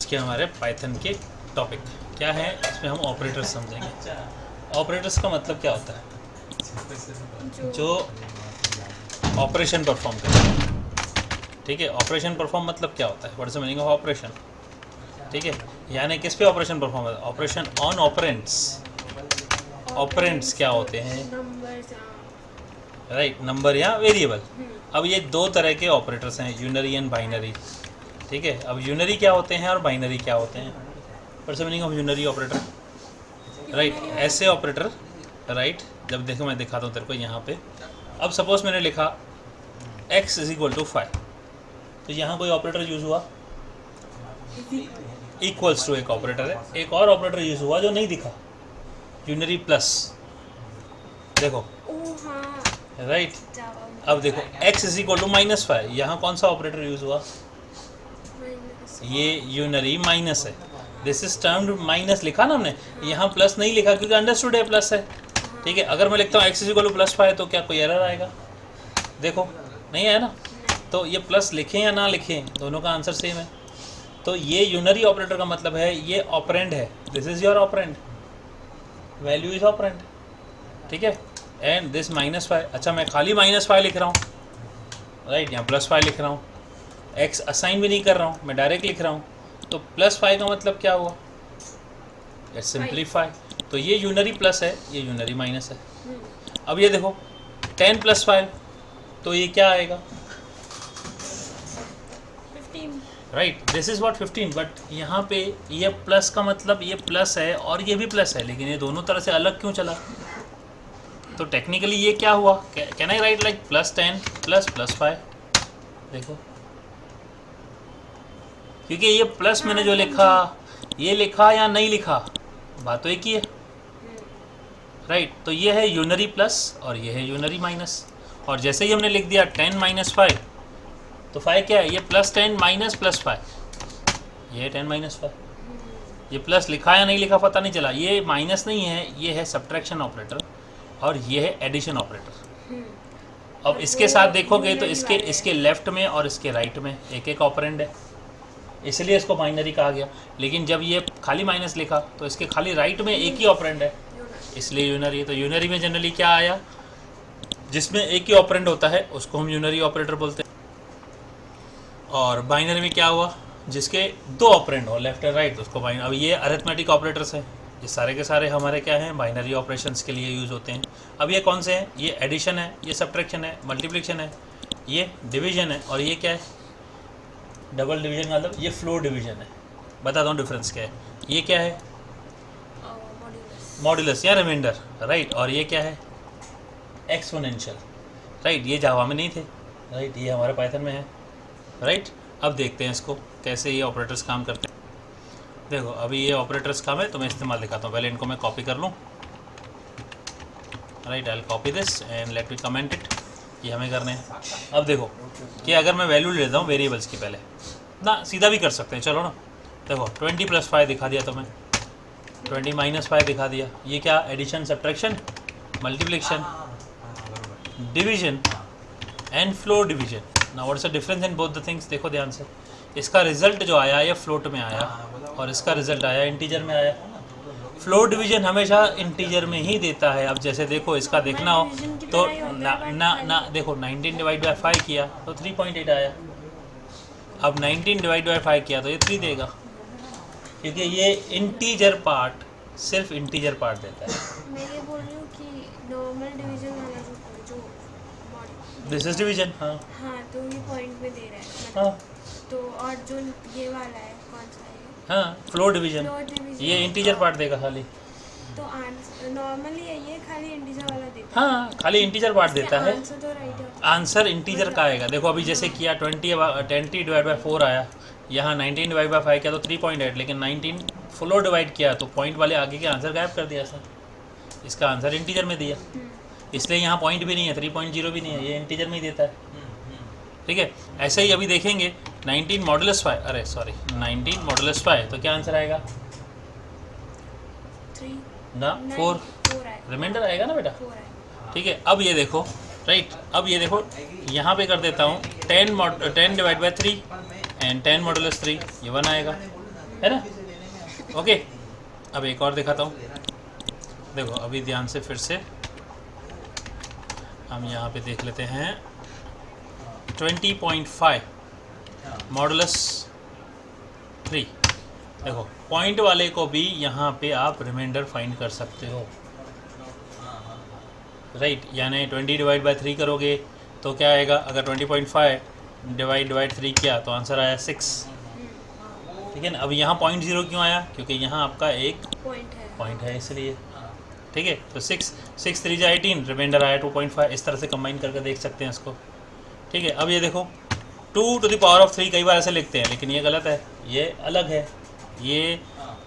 के हमारे पाइथन के टॉपिक क्या है, इसमें हम ऑपरेटर्स समझेंगे। ऑपरेटर्स का मतलब क्या होता है? जो ऑपरेशन परफॉर्म करते हैं। ठीक है, ऑपरेशन परफॉर्म मतलब क्या होता है? What is the meaning of operation? ठीक है, यानी किस पे ऑपरेशन परफॉर्म होता है? Operation on operands. ऑपरेंट्स क्या होते हैं? राइट, नंबर या वेरिएबल। अब ये दो तरह के ऑपरेटर्स हैं, यूनरी एंड बाइनरी। ठीक है, अब यूनरी क्या होते हैं और बाइनरी क्या होते हैं? What's the meaning of unary operator? Right, ऐसे ऑपरेटर। राइट, जब देखो मैं दिखाता हूँ तेरे को यहाँ पे। अब सपोज मैंने लिखा x इज इक्वल टू 5, तो यहाँ कोई ऑपरेटर यूज़ हुआ? इक्वल्स टू एक ऑपरेटर है। एक और ऑपरेटर यूज़ हुआ जो नहीं दिखा, यूनरी प्लस। देखो, राइट। अब देखो x इज इक्वल टू -5, यहाँ कौन सा ऑपरेटर यूज़ हुआ? ये यूनरी माइनस है। दिस इज टर्म्ड माइनस, लिखा ना हमने, यहाँ प्लस नहीं लिखा क्योंकि अंडरस्टूड है प्लस है। ठीक है, अगर मैं लिखता हूँ x इज इक्वल टू +5 तो क्या कोई एरर आएगा? देखो, नहीं है ना। तो ये प्लस लिखें या ना लिखें, दोनों का आंसर सेम है। तो ये यूनरी ऑपरेटर का मतलब है ये ऑपरेंड है। This is your operand, value is operand. ठीक है, एंड दिस -5। अच्छा, मैं खाली -5 लिख रहा हूँ, राइट, यहाँ +5 लिख रहा हूँ, x असाइन भी नहीं कर रहा हूँ, मैं डायरेक्ट लिख रहा हूँ। तो +5 का मतलब क्या हुआ? Let's simplify. तो ये यूनरी प्लस है, ये यूनरी माइनस है। अब ये देखो 10 + 5, तो ये क्या आएगा? 15। Right, this is what 15। But यहाँ पे ये प्लस का मतलब ये प्लस है और ये भी प्लस है, लेकिन ये दोनों तरह से अलग क्यों चला? तो टेक्निकली ये क्या हुआ? Can I right like +10 + +5? देखो, क्योंकि ये प्लस मैंने जो लिखा, ये लिखा या नहीं लिखा, बात तो एक ही है। राइट, तो ये है यूनरी प्लस और ये है यूनरी माइनस। और जैसे ही हमने लिख दिया 10 - 5, तो 5 क्या है? ये +10 - +5, ये 10 - 5। ये प्लस लिखा या नहीं लिखा पता नहीं चला। ये माइनस नहीं है, ये है सब्ट्रैक्शन ऑपरेटर और ये है एडिशन ऑपरेटर। अब इसके साथ देखोगे तो इसके लेफ्ट में और इसके राइट में एक एक ऑपरेंड है, इसलिए इसको बाइनरी कहा गया। लेकिन जब ये खाली माइनस लिखा तो इसके खाली राइट में एक ही ऑपरेंड है, इसलिए यूनरी। तो यूनरी में जनरली क्या आया? जिसमें एक ही ऑपरेंड होता है उसको हम यूनरी ऑपरेटर बोलते हैं। और बाइनरी में क्या हुआ? जिसके दो ऑपरेंड हो, लेफ्ट एंड राइट, उसको बाइनरी। अब ये अरिथमेटिक ऑपरेटर्स हैं, ये सारे के सारे हमारे क्या हैं? बाइनरी ऑपरेशंस के लिए यूज़ होते हैं। अब ये कौन से हैं? ये एडिशन है, ये सब्ट्रैक्शन है, मल्टीप्लिकेशन है, ये डिवीजन है, और ये क्या है? Double division. मतलब ये फ्लोर डिवीजन है। बताता हूँ डिफरेंस क्या है। ये क्या है? मॉड्यूलस या रिमाइंडर, राइट। और ये क्या है? Exponential, right. ये जावा में नहीं थे, राइट, ये हमारे पाइथन में है, राइट। अब देखते हैं इसको कैसे ये ऑपरेटर्स काम करते हैं। देखो, अभी ये ऑपरेटर्स काम है तो मैं इस्तेमाल दिखाता हूँ। पहले इनको मैं कॉपी कर लूँ, right. I will copy this and let me comment it. ये हमें करने हैं। अब देखो कि अगर मैं वैल्यू लेता हूँ वेरिएबल्स की, पहले ना सीधा भी कर सकते हैं, चलो ना। देखो 20 + 5 दिखा दिया तो मैं 20 - 5 दिखा दिया। ये क्या? Addition, subtraction, multiplication, division and floor division. Now what's the difference in both the things? देखो ध्यान से, इसका रिजल्ट जो आया ये फ्लोट में आया और इसका रिजल्ट आया इंटीजर में आया। फ्लोर डिवीजन हमेशा इंटीजर में ही देता है। अब जैसे देखो, इसका देखना हो तो ना देखो 19 / 5 किया तो 3.8 आया। अब 19 / 5 किया तो ये 3 देगा, क्योंकि ये इंटीजर पार्ट सिर्फ इंटीजर पार्ट देता है। मैं ये बोल रही हूँ कि नॉर्मल डिवीजन वाला जो दिस इज डिवीजन। हाँ हाँ, तो ये पॉइंट में दे रहा है, हाँ तो और जो ये वाला है कौन सा है? हाँ, फ्लोर डिवीजन। फ्लोर डिवीजन, ये इंटीजर पार्ट देगा खाली। तो नॉर्मली ये खाली इंटीजर वाला देता हाँ, खाली इंटीजर पार्ट देता है। आंसर तो राइट है। आंसर इंटीजर का आएगा। देखो अभी जैसे किया 20 / 4 आया, यहाँ 19 / 5 किया तो 3.8, लेकिन 19 फ्लोर डिवाइड किया तो पॉइंट वाले आगे के आंसर गायब कर दिया सर। इसका आंसर इंटीजर में दिया, इसलिए यहाँ पॉइंट भी नहीं है, 3.0 भी नहीं है, ये इंटीजर में ही देता है। ठीक है, ऐसे ही अभी देखेंगे 19 मॉडुलस 5, अरे सॉरी 19 मॉडुलस 5, तो क्या आंसर आएगा? 3 ना 4 रिमाइंडर आएगा ना बेटा। ठीक है, अब ये देखो, राइट। अब ये देखो यहाँ पे कर देता हूँ 10 / 3 एंड 10 मॉडुलस 3, ये 1 आएगा। है ना। ओके, अब एक और दिखाता हूँ। देखो अभी ध्यान से फिर से हम यहाँ पे देख लेते हैं 20.5 मॉडुलस 3। देखो पॉइंट वाले को भी यहाँ पे आप रिमाइंडर फाइंड कर सकते हो, राइट। यानी 20/3 करोगे तो क्या आएगा, अगर 20.5 डिवाइड 3 किया तो आंसर आया 6, ठीक है ना। अब यहाँ 0.0 क्यों आया, क्योंकि यहाँ आपका एक पॉइंट है इसलिए, ठीक है। तो 6 3 जा 18, रिमाइंडर आया 2.5। इस तरह से कंबाइन करके देख सकते हैं इसको, ठीक है। अब ये देखो 2⁻³ कई बार ऐसे लिखते हैं, लेकिन ये गलत है, ये अलग है। ये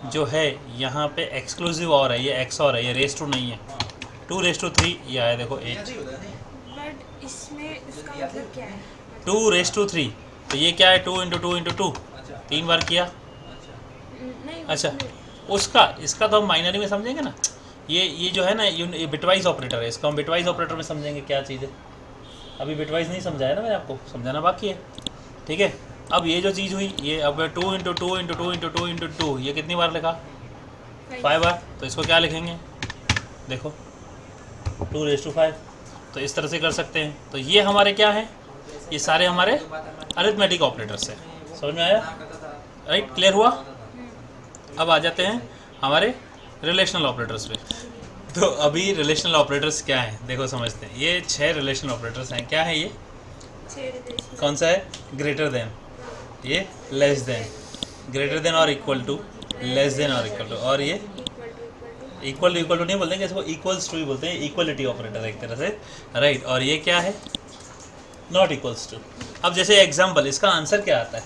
जो है यहाँ पे एक्सक्लूसिव और है, ये एक्स और है, ये रेस टू नहीं है। 2⁻³ ये आया देखो 8। बट इसमें इसका मतलब क्या है? 2⁻³ तो ये क्या है, 2 × 2 × 2 3 बार किया। नहीं, अच्छा, उसका इसका तो हम बाइनरी में समझेंगे ना। ये जो है ना, ये बिटवाइज ऑपरेटर है, इसको हम बिटवाइज ऑपरेटर में समझेंगे क्या चीज़ है। अभी बिटवाइज नहीं समझाया ना मैंने, आपको समझाना बाकी है, ठीक है। अब ये जो चीज़ हुई, ये अब 2 × 2 × 2 × 2 × 2 ये कितनी बार लिखा, 5 बार। तो इसको क्या लिखेंगे, देखो 2⁻5। तो इस तरह से कर सकते हैं। तो ये हमारे क्या है, ये सारे हमारे अरिथमेटिक ऑपरेटर्स हैं। समझ में आया, राइट, क्लियर हुआ। अब आ जाते हैं हमारे रिलेशनल ऑपरेटर्स पे। तो अभी रिलेशनल ऑपरेटर्स क्या हैं, देखो समझते हैं। ये 6 रिलेशनल ऑपरेटर्स हैं। क्या है ये, कौन सा है, ग्रेटर देन, ये लेस देन, ग्रेटर देन और इक्वल टू, लेस देन और इक्वल टू, और ये इक्वल टू नहीं बोलते हैं, इसको इक्वल्स टू ही बोलते हैं, इक्वलिटी ऑपरेटर एक तरह से, राइट। और ये क्या है, नॉट इक्वल्स टू। अब जैसे एग्जाम्पल, इसका आंसर क्या आता है,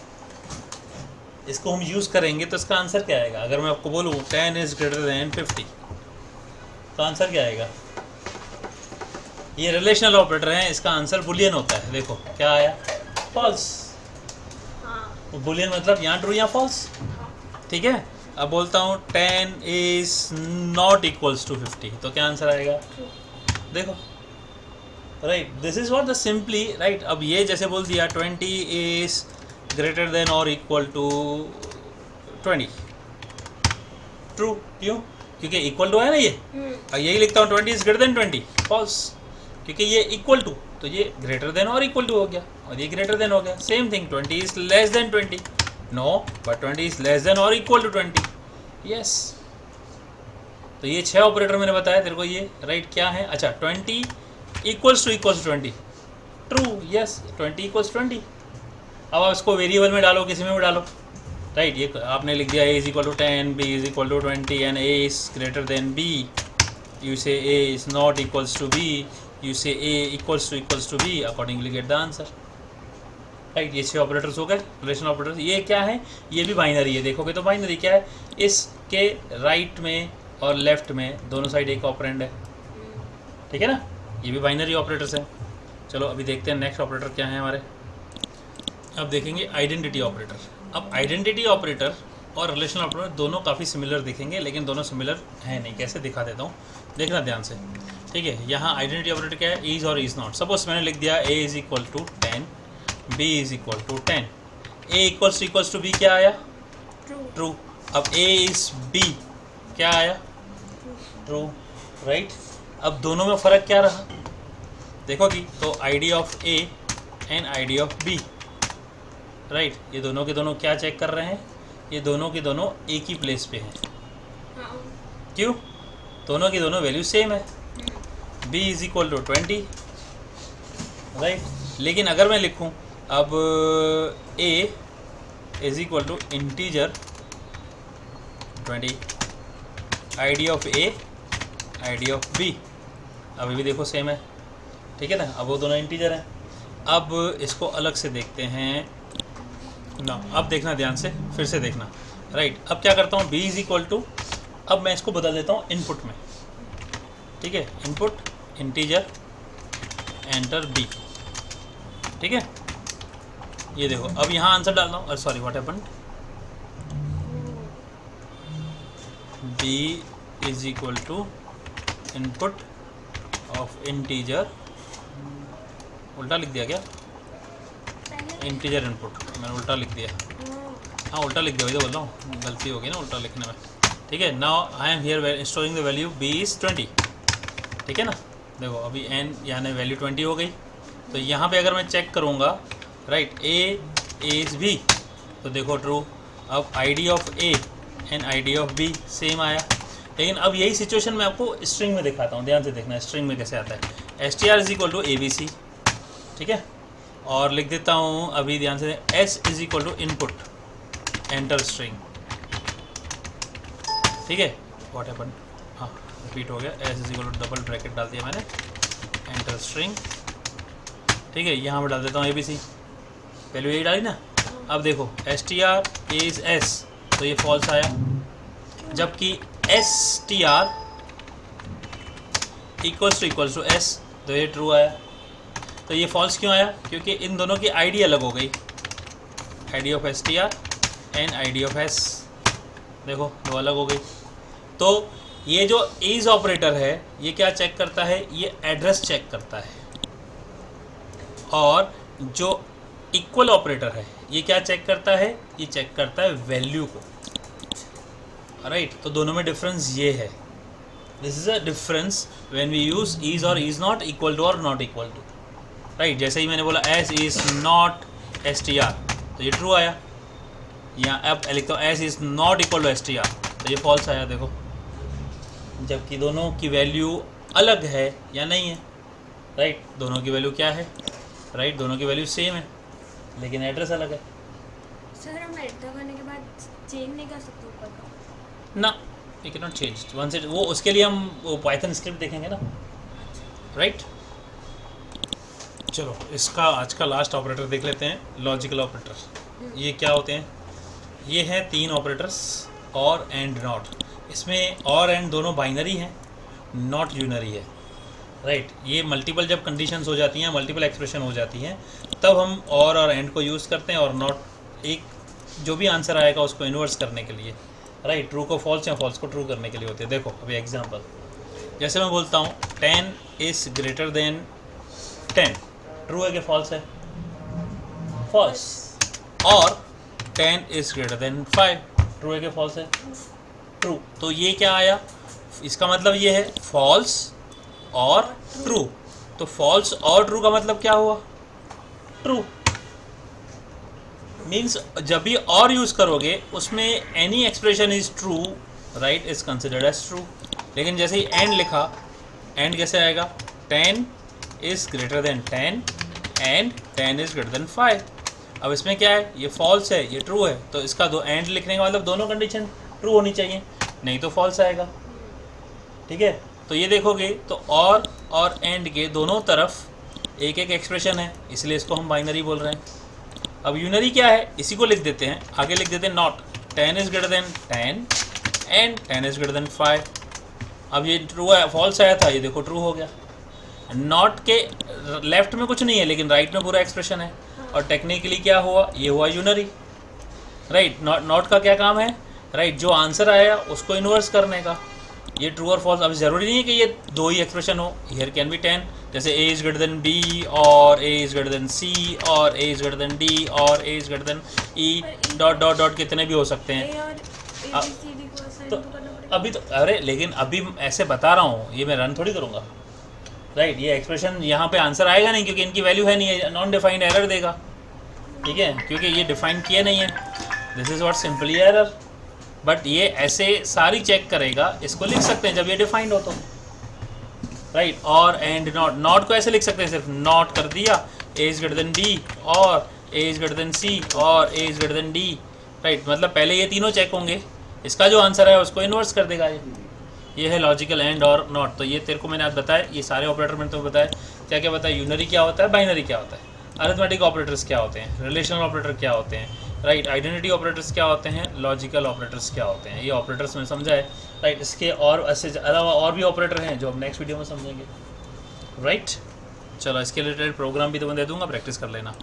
इसको हम यूज़ करेंगे तो इसका आंसर क्या आएगा। अगर मैं आपको बोलूँ 10 इज़ ग्रेटर देन 50 तो आंसर क्या आएगा। ये रिलेशनल ऑपरेटर है, इसका आंसर बुलियन होता है। देखो क्या आया, फॉल्स। बुलियन मतलब यहाँ ट्रू या फॉल्स, ठीक है। अब बोलता हूँ 10 इज़ नॉट इक्वल्स टू 50 तो क्या आंसर आएगा, देखो, right. This is what the simply, right. अब ये जैसे बोल दिया 20 इज़ ग्रेटर देन और इक्वल टू 20, ट्रू। क्यों, क्योंकि इक्वल टू है ना ये, और यही लिखता हूँ 20 इज ग्रेटर देन 20, फॉल्स, क्योंकि ये इक्वल टू, तो ये ग्रेटर देन और इक्वल टू हो गया, और ये ग्रेटर देन हो गया। Same thing 20 is less than 20, no, but 20 is less than और इक्वल टू 20, यस। तो ये 6 ऑपरेटर मैंने बताया तेरे को, ये राइट क्या है। अच्छा, 20 equals to 20, true, yes, 20 equals 20। अब आप इसको वेरिएबल में डालो, किसी में भी डालो, राइट। ये आपने लिख दिया a is equal to 10, b is equal to 20 and a is greater than b, you say a is not equals to b, you say a equals to b, accordingly get the answer, right. ये 6 operators हो गए relation operators. ये क्या है, ये भी binary है। देखोगे तो बाइनरी क्या है, इसके राइट में और लेफ्ट में दोनों साइड एक ऑपरेंड है, ठीक है ना। ये भी बाइनरी ऑपरेटर्स हैं। चलो अभी देखते हैं नेक्स्ट ऑपरेटर क्या है हमारे। अब देखेंगे आइडेंटिटी ऑपरेटर। अब आइडेंटिटी ऑपरेटर और रिलेशनल ऑपरेटर दोनों काफ़ी सिमिलर दिखेंगे, लेकिन दोनों सिमिलर हैं नहीं। कैसे दिखा देता हूँ, देखना ध्यान से, ठीक है। यहाँ आइडेंटिटी ऑपरेटर क्या है, इज़ और इज़ नॉट। सपोज मैंने लिख दिया a is equal to 10, b is equal to 10, a equals to b क्या आया, ट्रू। अब a इज़ b क्या आया, ट्रू, राइट। अब दोनों में फ़र्क क्या रहा देखोगी, तो id of a and id of b, right. ये दोनों के दोनों क्या चेक कर रहे हैं, ये दोनों के दोनों एक ही प्लेस पे हैं। क्यों, दोनों की दोनों वैल्यू सेम है, b is equal to 20, right. लेकिन अगर मैं लिखूं अब a is equal to integer 20, id of a id of b, अभी भी देखो सेम है, ठीक है ना। अब वो दोनों इंटीजर हैं। अब इसको अलग से देखते हैं ना, अब देखना ध्यान से, फिर से देखना, राइट। अब क्या करता हूँ, b इज़ इक्वल टू, अब मैं इसको बदल देता हूँ इनपुट में, ठीक है। इनपुट इंटीजर एंटर b, ठीक है। ये देखो अब यहाँ आंसर डाल रहा हूँ, sorry what happened, b is equal to input of integer, उल्टा लिख दिया क्या, इंटीजर इनपुट मैंने उल्टा लिख दिया, हाँ उल्टा लिख दिया, वही तो बोल रहा हूँ, गलती हो गई ना उल्टा लिखने में। ठीक है, now I am here storing the value b is 20। ठीक है ना, देखो अभी n यानी वैल्यू 20 हो गई। तो यहाँ पे अगर मैं चेक करूँगा राइट a इज़ b, तो देखो ट्रू। अब id of a and id of b same आया। लेकिन अब यही सिचुएशन मैं आपको स्ट्रिंग में दिखाता हूँ, ध्यान से देखना स्ट्रिंग में कैसे आता है। str is equal to abc, ठीक है, और लिख देता हूँ अभी ध्यान से, s is equal to input enter string. ठीक है, व्हाट हैपन, हाँ रिपीट हो गया, s is equal to double bracket डाल दिया मैंने, एंटर स्ट्रिंग। ठीक है, यहाँ पर डाल देता हूँ abc, वैल्यू यही डाली ना। अब देखो str इज s, तो ये फॉल्स आया, जबकि str इक्वल्स टू s, तो ये ट्रू आया। तो ये फॉल्स क्यों आया, क्योंकि इन दोनों की आईडी अलग हो गई, ID of str and ID of s, देखो दो अलग हो गई। तो ये जो इज ऑपरेटर है ये क्या चेक करता है, ये एड्रेस चेक करता है, और जो इक्वल ऑपरेटर है ये क्या चेक करता है, ये चेक करता है वैल्यू को, राइट। तो दोनों में डिफरेंस ये है, this is a difference when we use is और इज नॉट इक्वल टू और नॉट इक्वल टू, राइट। जैसे ही मैंने बोला एस इज नॉट str, तो ये ट्रू आया। यहाँ अब लिखता हूँ s is not equal to str, तो ये फॉल्स आया, देखो, जबकि दोनों की वैल्यू अलग है या नहीं है, राइट। दोनों की वैल्यू क्या है, राइट, दोनों की वैल्यू सेम है, लेकिन एड्रेस अलग है। सर हम एंटर करने के बाद चेंज नहीं कर सकते ऊपर का? ना, we can not change one से, वो उसके लिए हम वो पाइथन स्क्रिप्ट देखेंगे ना, राइट। चलो इसका आज का लास्ट ऑपरेटर देख लेते हैं, लॉजिकल ऑपरेटर। ये क्या होते हैं, ये हैं 3 ऑपरेटर्स, और एंड नॉट। इसमें और एंड दोनों बाइनरी हैं, नॉट यूनरी है, राइट। ये मल्टीपल जब कंडीशंस हो जाती हैं, मल्टीपल एक्सप्रेशन हो जाती हैं, तब हम और एंड को यूज़ करते हैं, और नॉट एक जो भी आंसर आएगा उसको इन्वर्स करने के लिए, राइट। ट्रू को फॉल्स या फॉल्स को ट्रू करने के लिए होते हैं। देखो अभी एग्जांपल, जैसे मैं बोलता हूँ 10 इज़ ग्रेटर देन 10, ट्रू है कि फॉल्स है, फॉल्स। और 10 इज़ ग्रेटर देन 5, ट्रू है कि फॉल्स है, ट्रू। तो ये क्या आया, इसका मतलब ये है फॉल्स और ट्रू। तो फॉल्स और ट्रू का मतलब क्या हुआ, ट्रू। मीन्स जब भी और यूज़ करोगे उसमें any expression is true, right, is considered as true. लेकिन जैसे ही एंड लिखा, एंड कैसे आएगा, 10 is greater than 10 and 10 is greater than 5। अब इसमें क्या है, ये फॉल्स है, ये ट्रू है, तो इसका दो एंड लिखने का मतलब दोनों कंडीशन ट्रू होनी चाहिए, नहीं तो फॉल्स आएगा। ठीक है, तो ये देखोगे तो और एंड के दोनों तरफ एक एक एक्सप्रेशन है, इसलिए इसको हम बाइनरी बोल रहे हैं। अब यूनरी क्या है, इसी को लिख देते हैं, आगे लिख देते हैं not 10 is greater than 10 and 10 is greater than 5। अब ये ट्रू है, फॉल्स आया था, ये देखो ट्रू हो गया। नॉट के लेफ्ट में कुछ नहीं है, लेकिन राइट में पूरा एक्सप्रेशन है, और टेक्निकली क्या हुआ, ये हुआ यूनरी, राइट। नॉट का क्या काम है, राइट, जो आंसर आया उसको इन्वर्स करने का। ये ट्रू और फॉल्स, अब ज़रूरी नहीं है कि ये दो ही एक्सप्रेशन हो, हियर कैन बी 10, जैसे a is greater than b और a is greater then c और a is greater then d और a is greater then e, dot dot dot कितने भी हो सकते हैं। A और ABCD को असाइन तो तो करना पड़ेगा। अभी तो अरे, लेकिन अभी ऐसे बता रहा हूँ, ये मैं रन थोड़ी करूँगा, राइट। ये एक्सप्रेशन यहाँ पे आंसर आएगा नहीं, क्योंकि इनकी वैल्यू है नहीं है, नॉन डिफाइंड एरर देगा, ठीक है, क्योंकि ये डिफाइन किया नहीं है। This is what simply error, but ये ऐसे सारी चेक करेगा, इसको लिख सकते हैं जब ये डिफाइंड हो तो, राइट। और एंड नॉट को ऐसे लिख सकते हैं, सिर्फ नॉट कर दिया, a is greater than b और a is greater then c और a is greater then d, right. मतलब पहले ये तीनों चेक होंगे, इसका जो आंसर है उसको इन्वर्स कर देगा। ये है लॉजिकल एंड और नॉट। तो ये तेरे को मैंने आज बताया, ये सारे ऑपरेटर मैंने तुम्हें बताया, क्या क्या बताया, यूनरी क्या होता है, बाइनरी क्या होता है, अरिथमेटिक ऑपरेटर्स क्या होते हैं, रिलेशनल ऑपरेटर क्या होते हैं, राइट, आइडेंटिटी ऑपरेटर्स क्या होते हैं, लॉजिकल ऑपरेटर्स क्या होते हैं। ये ऑपरेटर्स में समझा है, राइट। इसके और ऐसे अलावा और भी ऑपरेटर हैं जो हम नेक्स्ट वीडियो में समझेंगे, राइट। चलो इसके रिलेटेड प्रोग्राम भी तुम्हें दे दूंगा, प्रैक्टिस कर लेना।